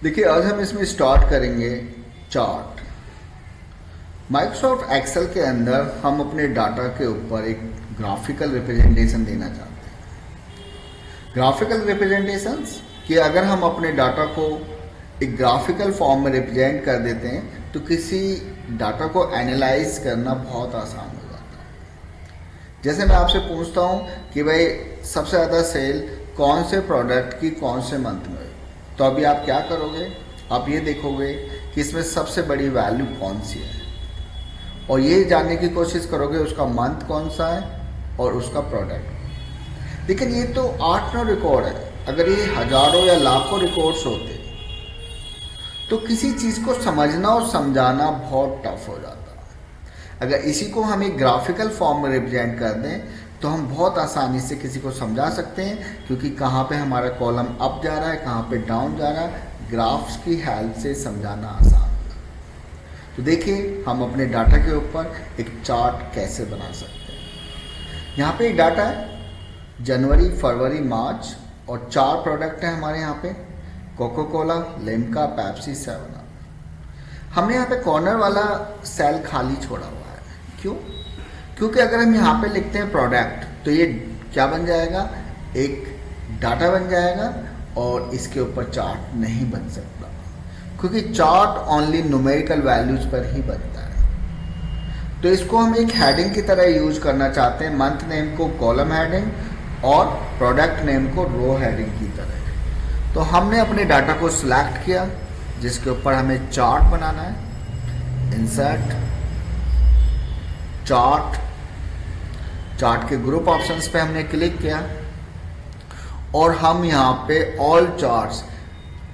देखिए आज हम इसमें स्टार्ट करेंगे चार्ट। माइक्रोसॉफ्ट एक्सेल के अंदर हम अपने डाटा के ऊपर एक ग्राफिकल रिप्रेजेंटेशन देना चाहते हैं। ग्राफिकल रिप्रेजेंटेशंस कि अगर हम अपने डाटा को एक ग्राफिकल फॉर्म में रिप्रेजेंट कर देते हैं तो किसी डाटा को एनालाइज करना बहुत आसान हो जाता है। जैसे मैं आपसे पूछता हूँ कि भाई सबसे ज़्यादा सेल कौन से प्रोडक्ट की कौन से मंथ में, तो अभी आप क्या करोगे, आप ये देखोगे कि इसमें सबसे बड़ी वैल्यू कौन सी है और ये जानने की कोशिश करोगे उसका मंथ कौन सा है और उसका प्रोडक्ट। लेकिन ये तो 8-9 रिकॉर्ड है। अगर ये हजारों या लाखों रिकॉर्ड्स होते तो किसी चीज़ को समझना और समझाना बहुत टफ हो जाता है। अगर इसी को हम एक ग्राफिकल फॉर्म में रिप्रेजेंट कर दें तो हम बहुत आसानी से किसी को समझा सकते हैं, क्योंकि कहाँ पे हमारा कॉलम अप जा रहा है, कहाँ पे डाउन जा रहा है, ग्राफ्स की हेल्प से समझाना आसान है। तो देखिए हम अपने डाटा के ऊपर एक चार्ट कैसे बना सकते हैं। यहाँ पे एक डाटा है जनवरी, फरवरी, मार्च और 4 प्रोडक्ट हैं हमारे यहाँ पे, Coca Cola, Limca, Pepsi, 7 up. हमने यहाँ पे कॉर्नर वाला सेल खाली छोड़ा हुआ है। क्यों? क्योंकि अगर हम यहाँ पे लिखते हैं प्रोडक्ट तो ये क्या बन जाएगा, एक डाटा बन जाएगा और इसके ऊपर चार्ट नहीं बन सकता, क्योंकि चार्ट ओनली न्यूमेरिकल वैल्यूज पर ही बनता है। तो इसको हम एक हेडिंग की तरह यूज करना चाहते हैं, मंथ नेम को कॉलम हेडिंग और प्रोडक्ट नेम को रो हेडिंग की तरह। तो हमने अपने डाटा को सिलेक्ट किया जिसके ऊपर हमें चार्ट बनाना है। इंसर्ट चार्ट, चार्ट के ग्रुप ऑप्शंस पे हमने क्लिक किया और हम यहाँ पे ऑल चार्ट्स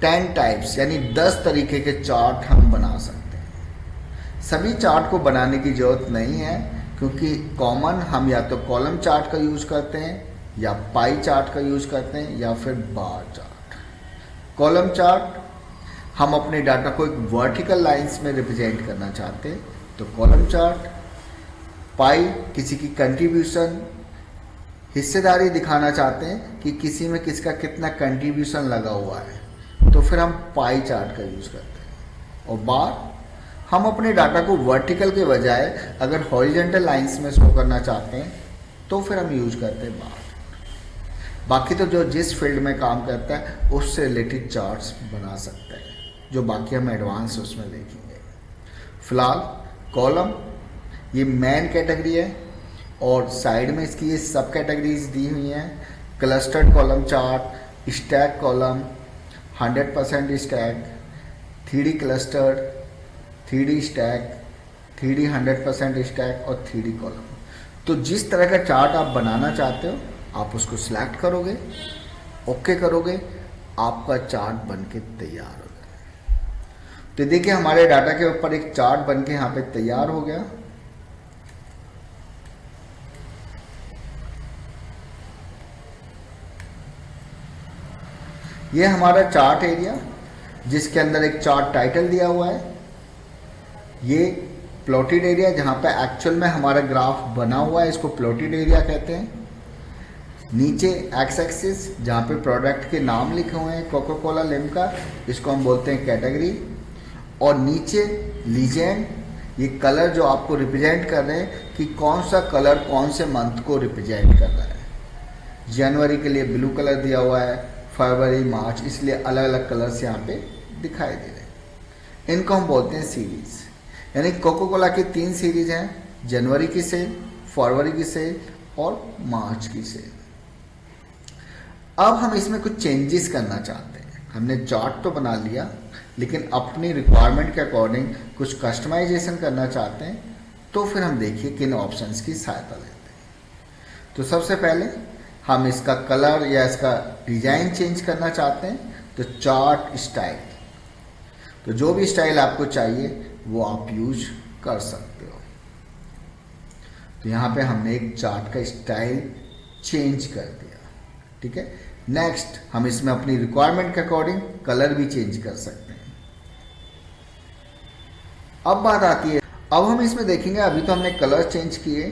10 टाइप्स यानी 10 तरीके के चार्ट हम बना सकते हैं। सभी चार्ट को बनाने की जरूरत नहीं है, क्योंकि कॉमन हम या तो कॉलम चार्ट का यूज करते हैं या पाई चार्ट का यूज करते हैं या फिर बार चार्ट। कॉलम चार्ट हम अपने डाटा को एक वर्टिकल लाइंस में रिप्रेजेंट करना चाहते हैं तो कॉलम चार्ट। पाई किसी की कंट्रीब्यूशन, हिस्सेदारी दिखाना चाहते हैं कि किसी में किसका कितना कंट्रीब्यूशन लगा हुआ है तो फिर हम पाई चार्ट का यूज करते हैं। और बार हम अपने डाटा को वर्टिकल के बजाय अगर हॉरिजॉन्टल लाइंस में शो करना चाहते हैं तो फिर हम यूज करते हैं बार। बाकी तो जो जिस फील्ड में काम करता है उससे रिलेटेड चार्ट्स बना सकते हैं, जो बाकी हम एडवांस उसमें देखेंगे। फिलहाल कॉलम ये मेन कैटेगरी है और साइड में इसकी ये सब कैटेगरीज दी हुई हैं। Clustered column chart, stack column, 100% stack, 3D clustered, 3D stack, 3D 100% stack और 3D कॉलम। तो जिस तरह का चार्ट आप बनाना चाहते हो आप उसको सिलेक्ट करोगे, ओके करोगे, आपका चार्ट बनके तैयार हो गया। तो देखिए हमारे डाटा के ऊपर एक चार्ट बनके यहाँ पे तैयार हो गया। ये हमारा चार्ट एरिया जिसके अंदर एक चार्ट टाइटल दिया हुआ है। ये प्लॉटेड एरिया जहाँ पे एक्चुअल में हमारा ग्राफ बना हुआ है, इसको प्लॉटेड एरिया कहते हैं। नीचे एक्स एक्सिस जहाँ पे प्रोडक्ट के नाम लिखे हुए हैं, कोको कोला, लिम्का, इसको हम बोलते हैं कैटेगरी। और नीचे लीजेंड, ये कलर जो आपको रिप्रेजेंट कर रहे हैं कि कौन सा कलर कौन से मंथ को रिप्रेजेंट कर रहा है। जनवरी के लिए ब्लू कलर दिया हुआ है, फरवरी, मार्च, इसलिए अलग अलग कलर्स यहाँ पे दिखाई दे रहे हैं। इनको हम बोलते हैं सीरीज। यानी कोको कोला की 3 सीरीज हैं, जनवरी की सेल, फरवरी की सेल और मार्च की सेल। अब हम इसमें कुछ चेंजेस करना चाहते हैं। हमने चार्ट तो बना लिया, लेकिन अपनी रिक्वायरमेंट के अकॉर्डिंग कुछ कस्टमाइजेशन करना चाहते हैं तो फिर हम देखिए किन ऑप्शंस की सहायता लेते हैं। तो सबसे पहले हम इसका कलर या इसका डिजाइन चेंज करना चाहते हैं तो चार्ट स्टाइल, तो जो भी स्टाइल आपको चाहिए वो आप यूज कर सकते हो। तो यहाँ पे हमने एक चार्ट का स्टाइल चेंज कर दिया, ठीक है। नेक्स्ट हम इसमें अपनी रिक्वायरमेंट के अकॉर्डिंग कलर भी चेंज कर सकते हैं। अब बात आती है, अब हम इसमें देखेंगे, अभी तो हमने कलर चेंज किए,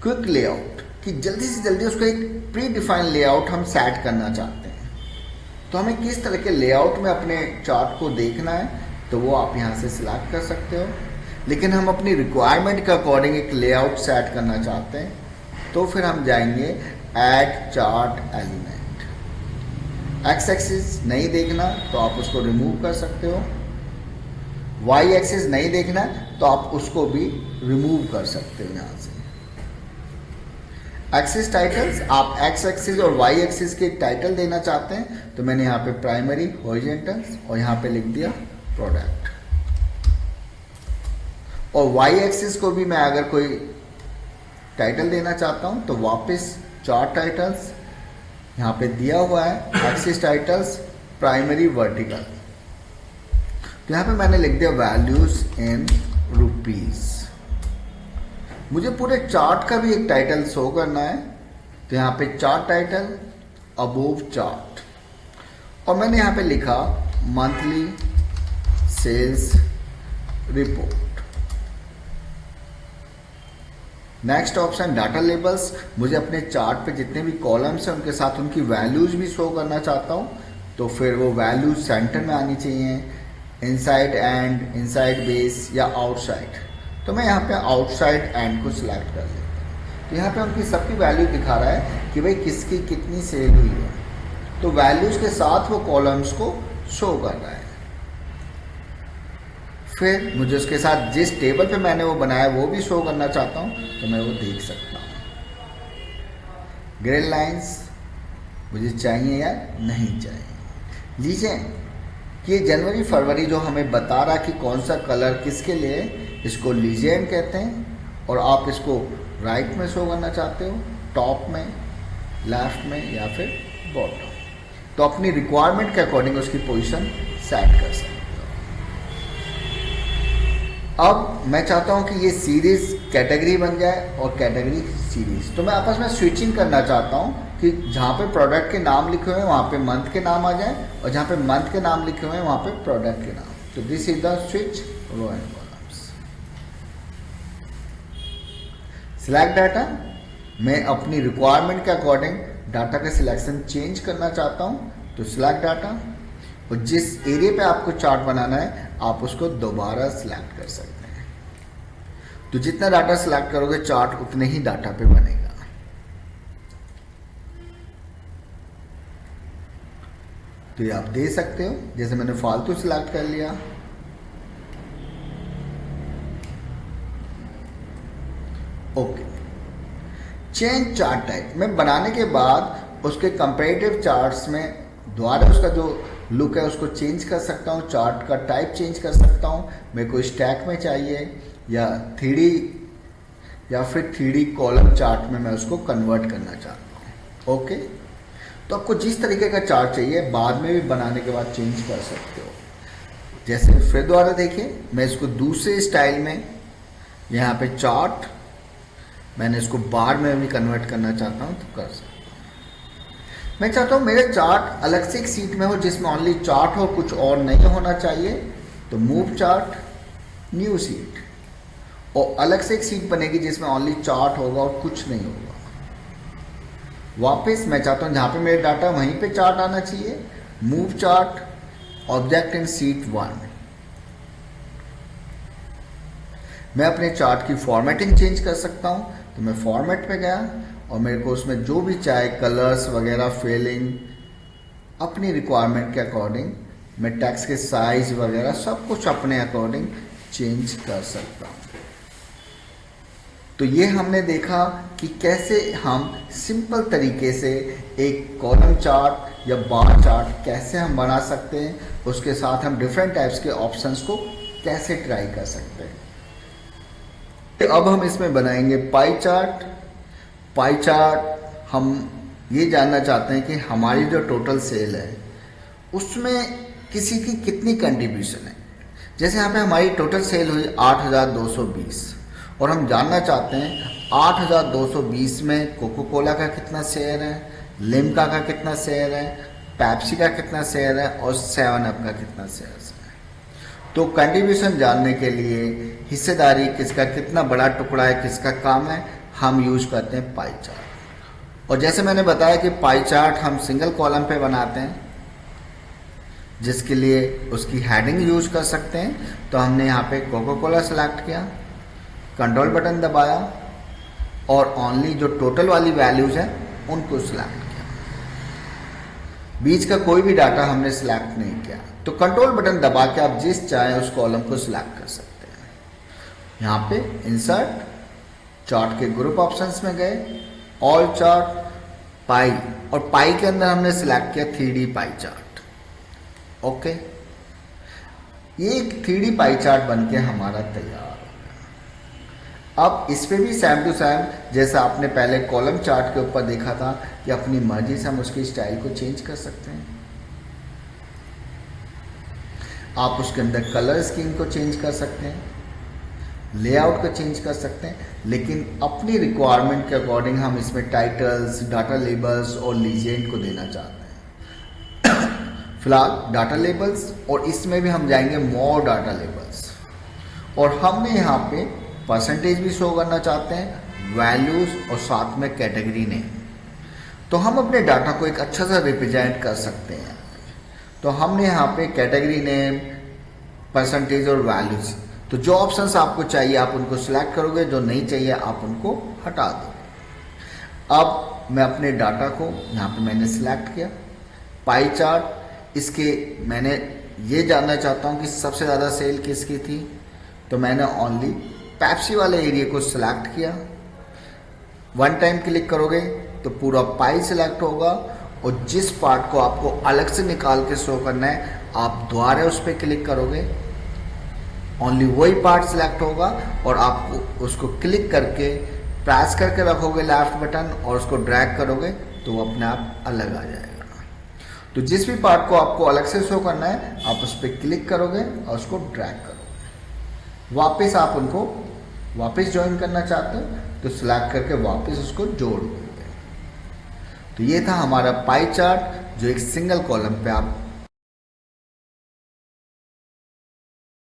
क्विक लेआउट कि जल्दी से जल्दी उसका एक प्री डिफाइंड लेआउट हम सेट करना चाहते हैं। तो हमें किस तरह के लेआउट में अपने चार्ट को देखना है तो वो आप यहाँ से सिलेक्ट कर सकते हो। लेकिन हम अपनी रिक्वायरमेंट के अकॉर्डिंग एक लेआउट सेट करना चाहते हैं तो फिर हम जाएंगे add chart element. X axis नहीं देखना तो आप उसको रिमूव कर सकते हो, वाई एक्सिस नहीं देखना तो आप उसको भी रिमूव कर सकते हो यहाँ से। एक्सिस टाइटल्स, आप एक्स एक्सिस और वाई एक्सिस के टाइटल देना चाहते हैं तो मैंने यहाँ पे प्राइमरी, हॉरिजॉन्टल्स और यहाँ पे लिख दिया प्रोडक्ट। और वाई एक्सिस को भी मैं अगर कोई टाइटल देना चाहता हूँ तो वापस चार्ट टाइटल्स यहाँ पे दिया हुआ है, एक्सिस टाइटल्स प्राइमरी वर्टिकल। तो यहाँ पे मैंने लिख दिया वैल्यूज इन रुपीज। मुझे पूरे चार्ट का भी एक टाइटल शो करना है तो यहाँ पे चार्ट टाइटल अबोव चार्ट और मैंने यहाँ पे लिखा monthly sales report. Next option data labels. मुझे अपने चार्ट पे जितने भी कॉलम्स हैं उनके साथ उनकी वैल्यूज भी शो करना चाहता हूँ तो फिर वो वैल्यूज सेंटर में आनी चाहिए, इनसाइड एंड, इनसाइड बेस या आउटसाइड। तो मैं यहाँ पे आउटसाइड एंड को सिलेक्ट कर लेता हूँ। तो यहाँ पे उनकी सबकी वैल्यू दिखा रहा है कि भाई किसकी कितनी सेल हुई है, तो वैल्यूज के साथ वो कॉलम्स को शो कर रहा है। फिर मुझे उसके साथ जिस टेबल पे मैंने वो बनाया वो भी शो करना चाहता हूँ तो मैं वो देख सकता हूँ। ग्रिड लाइंस मुझे चाहिए या नहीं चाहिए। लीजिए कि ये जनवरी फरवरी जो हमें बता रहा कि कौन सा कलर किसके लिए, इसको लीजेंड कहते हैं। और आप इसको राइट में शो करना चाहते हो, टॉप में, लेफ्ट में या फिर बॉटम, तो अपनी रिक्वायरमेंट के अकॉर्डिंग उसकी पोजीशन सेट कर सकते हो। अब मैं चाहता हूं कि ये सीरीज कैटेगरी बन जाए और कैटेगरी सीरीज, तो मैं आपस में स्विचिंग करना चाहता हूं कि जहाँ पे प्रोडक्ट के नाम लिखे हुए हैं वहाँ पे मंथ के नाम आ जाए और जहाँ पे मंथ के नाम लिखे हुए हैं वहाँ पे प्रोडक्ट के नाम। तो this is the switch row and columns. Select data, मैं अपनी रिक्वायरमेंट के अकॉर्डिंग डाटा का सिलेक्शन चेंज करना चाहता हूँ तो सिलेक्ट डाटा, और जिस एरिया पे आपको चार्ट बनाना है आप उसको दोबारा सिलेक्ट कर सकते हैं। तो जितना डाटा सिलेक्ट करोगे चार्ट उतने ही डाटा पे बनेगा। तो ये आप दे सकते हो, जैसे मैंने फालतू सिलेक्ट कर लिया। ओके, चेंज चार्ट टाइप में बनाने के बाद उसके कंपैरेटिव चार्ट्स में दोबारा उसका जो लुक है उसको चेंज कर सकता हूँ, चार्ट का टाइप चेंज कर सकता हूँ। मेरे को स्टैक में चाहिए या 3D या फिर 3D कॉलम चार्ट में मैं उसको कन्वर्ट करना चाहता हूँ। ओके, तो आपको जिस तरीके का चार्ट चाहिए बाद में भी बनाने के बाद चेंज कर सकते हो। जैसे फिर दोबारा देखिए, मैं इसको दूसरे स्टाइल में यहाँ पे चार्ट, मैंने इसको बार में भी कन्वर्ट करना चाहता हूँ तो कर सकता हूँ। मैं चाहता हूँ मेरे चार्ट अलग से एक सीट में हो जिसमें ओनली चार्ट हो, कुछ और नहीं होना चाहिए, तो मूव चार्ट, न्यू सीट, और अलग से एक सीट बनेगी जिसमें ओनली चार्ट होगा और कुछ नहीं होगा। वापस मैं चाहता हूँ जहाँ पे मेरे डाटा वहीं पे चार्ट आना चाहिए, move chart, object in seat 1। मैं अपने चार्ट की फॉर्मेटिंग चेंज कर सकता हूँ, तो मैं फॉर्मेट पे गया और मेरे को उसमें जो भी चाहे कलर्स वगैरह फिलिंग अपनी रिक्वायरमेंट के अकॉर्डिंग, मैं टेक्स्ट के साइज वगैरह सब कुछ अपने अकॉर्डिंग चेंज कर सकता हूँ। तो ये हमने देखा कि कैसे हम सिंपल तरीके से एक कॉलम चार्ट या बार चार्ट कैसे हम बना सकते हैं, उसके साथ हम डिफरेंट टाइप्स के ऑप्शंस को कैसे ट्राई कर सकते हैं। अब हम इसमें बनाएंगे पाई चार्ट। पाई चार्ट हम ये जानना चाहते हैं कि हमारी जो टोटल सेल है उसमें किसी की कितनी कंट्रीब्यूशन है। जैसे यहाँ पे हमारी टोटल सेल हुई 8,220 और हम जानना चाहते हैं 8,220 में कोको कोला का कितना शेयर है, लिम्का का कितना शेयर है, पेप्सी का कितना शेयर है और 7 अप का कितना शेयर है। तो कंट्रीब्यूशन जानने के लिए हिस्सेदारी किसका कितना बड़ा टुकड़ा है, किसका काम है, हम यूज करते हैं पाई चार्ट। और जैसे मैंने बताया कि पाई चार्ट हम सिंगल कॉलम पे बनाते हैं, जिसके लिए उसकी हेडिंग यूज कर सकते हैं। तो हमने यहाँ पे कोका कोला सेलेक्ट किया, कंट्रोल बटन दबाया और ओनली जो टोटल वाली वैल्यूज हैं उनको सिलेक्ट किया। बीच का कोई भी डाटा हमने सिलेक्ट नहीं किया। तो कंट्रोल बटन दबा के आप जिस चाहें उस कॉलम को सिलेक्ट कर सकते हैं। यहाँ पे इंसर्ट, चार्ट के ग्रुप ऑप्शंस में गए, ऑल चार्ट, पाई, और पाई के अंदर हमने सिलेक्ट किया 3D पाई चार्ट। ओके, ये एक 3D पाई चार्ट बनके हमारा तैयार हो गया। अब इस पे भी सेम टू सेम जैसा आपने पहले कॉलम चार्ट के ऊपर देखा था कि अपनी मर्जी से हम उसकी स्टाइल को चेंज कर सकते हैं। आप उसके अंदर कलर स्कीम को चेंज कर सकते हैं, लेआउट को चेंज कर सकते हैं, लेकिन अपनी रिक्वायरमेंट के अकॉर्डिंग हम इसमें टाइटल्स, डाटा लेबल्स और लीजेंड को देना चाहते हैं। फिलहाल डाटा लेबल्स, और इसमें भी हम जाएंगे मोर डाटा लेबल्स, और हमने यहाँ पे परसेंटेज भी शो करना चाहते हैं, वैल्यूज और साथ में कैटेगरी नेम। तो हम अपने डाटा को एक अच्छा सा रिप्रेजेंट कर सकते हैं। तो हमने यहाँ पे कैटेगरी नेम, परसेंटेज और वैल्यूज, तो जो ऑप्शंस आपको चाहिए आप उनको सिलेक्ट करोगे, जो नहीं चाहिए आप उनको हटा दोगे। अब मैं अपने डाटा को यहाँ पे मैंने सिलेक्ट किया, पाई चार्ट, इसके मैंने ये जानना चाहता हूँ कि सबसे ज़्यादा सेल किसकी थी, तो मैंने ओनली पेप्सी वाले एरिया को सिलेक्ट किया। वन टाइम क्लिक करोगे तो पूरा पाई सिलेक्ट होगा, और जिस पार्ट को आपको अलग से निकाल के शो करना है आप दोबारा उस पर क्लिक करोगे, ओनली वही पार्ट सिलेक्ट होगा, और आपको उसको क्लिक करके प्रेस करके रखोगे लेफ्ट बटन और उसको ड्रैग करोगे तो वो अपने आप अलग आ जाएगा। तो जिस भी पार्ट को आपको अलग से शो करना है आप उस पर क्लिक करोगे और उसको ड्रैग करोगे। वापस आप उनको वापस ज्वाइन करना चाहते हो तो सिलेक्ट करके वापस उसको जोड़ दोगे। तो ये था हमारा पाई चार्ट जो एक सिंगल कॉलम पे आप